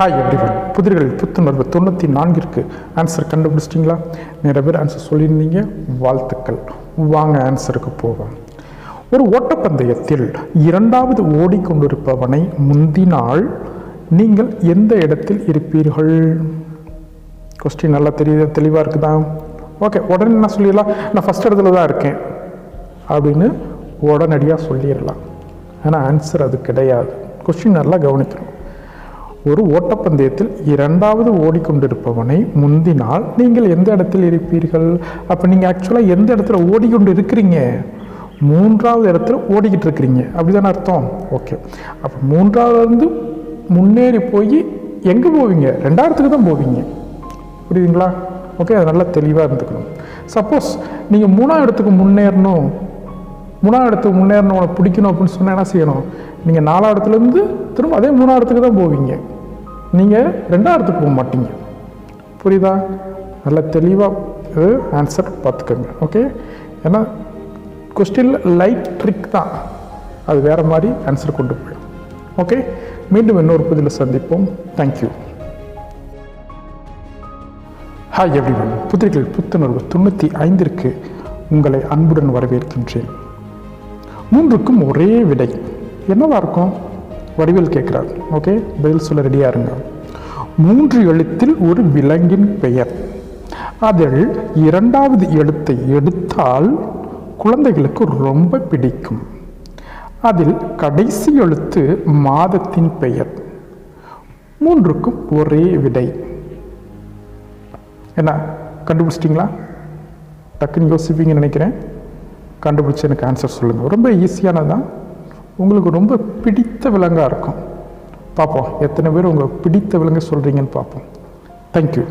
Hi everyone. புதிர்கள் புத்துணர்வு 94ற்கு answer கண்டுபிடிச்சிட்டிங்களா? நிறைய பேர் ஆன்சர் சொல்லியிருந்தீங்க, வாழ்த்துக்கள். வாங்க ஆன்சருக்கு போவோம். ஒரு ஓட்டப்பந்தயத்தில் இரண்டாவது ஓடிக்கொண்டிருப்பவனை முந்தினால் நீங்கள் எந்த இடத்தில் இருப்பீர்கள்? கொஸ்டின் நல்லா தெளிவாக இருக்குதா? ஓகே, உடனே என்ன சொல்லிடலாம், நான் ஃபஸ்ட் இடத்துல தான் இருக்கேன் அப்படின்னு உடனடியாக சொல்லிடலாம். ஆனால் ஆன்சர் அது கிடையாது. கொஸ்டின் நல்லா கவனிக்கணும். ஒரு ஓட்டப்பந்தயத்தில் இரண்டாவது ஓடிக்கொண்டிருப்பவனை முந்தினால் நீங்கள் எந்த இடத்தில் இருப்பீர்கள்? அப்போ நீங்கள் ஆக்சுவலாக எந்த இடத்துல ஓடிக்கொண்டு இருக்கிறீங்க? மூன்றாவது இடத்துல ஓடிக்கிட்டு இருக்கிறீங்க, அப்படிதானே அர்த்தம்? ஓகே, அப்போ மூன்றாவதுலேருந்து முன்னேறி போய் எங்கே போவீங்க? ரெண்டாயிரத்துக்கு தான் போவீங்க. புரியுதுங்களா? ஓகே, அது நல்லா தெளிவாக இருந்துக்கணும். சப்போஸ் நீங்கள் மூணாவது இடத்துக்கு முன்னேறணும், உனக்கு பிடிக்கணும் அப்படின்னு சொன்னால் என்ன செய்யணும்? நீங்கள் நாலாவது இடத்துலேருந்து திரும்ப அதே மூணாவது இடத்துக்கு தான் போவீங்க, நீங்கள் ரெண்டாவது இடத்துக்கு போக மாட்டீங்க. புரியுதா? நல்லா தெளிவாக ஆன்சர் பார்த்துக்கோங்க. ஓகே, ஏன்னா கொஸ்டினில் லைட் ட்ரிக் தான், அது வேறு மாதிரி ஆன்சர் கொண்டு போயிடும். ஓகே, மீண்டும் இன்னொரு பதிவில் சந்திப்போம். தேங்க்யூ. Hi everyone. புதிர்கள் புத்துணர்வு 95ற்கு உங்களை அன்புடன் வரவேற்கின்றேன். 3க்கும் ஒரே விடை என்னவா இருக்கும்? வடிவேல் கேட்குறார். ஓகே, பதில் சொல்ல ரெடியாக இருங்க. 3 எழுத்தில் ஒரு விலங்கின் பெயர், அதில் இரண்டாவது எழுத்தை எடுத்தால் குழந்தைகளுக்கு ரொம்ப பிடிக்கும். அதில் கடைசி எழுத்து மாதத்தின் பெயர். 3க்கும் ஒரே விடை. என்ன கண்டுபிடிச்சிட்டிங்களா? டக்குன்னு யோசிப்பீங்கன்னு நினைக்கிறேன். கண்டுபிடிச்சி எனக்கு ஆன்சர் சொல்லுங்கள். ரொம்ப ஈஸியானதான், உங்களுக்கு ரொம்ப பிடித்த விலங்காக இருக்கும். பார்ப்போம் எத்தனை பேர் உங்களுக்கு பிடித்த விலங்கு சொல்கிறீங்கன்னு பார்ப்போம். தேங்க்யூ.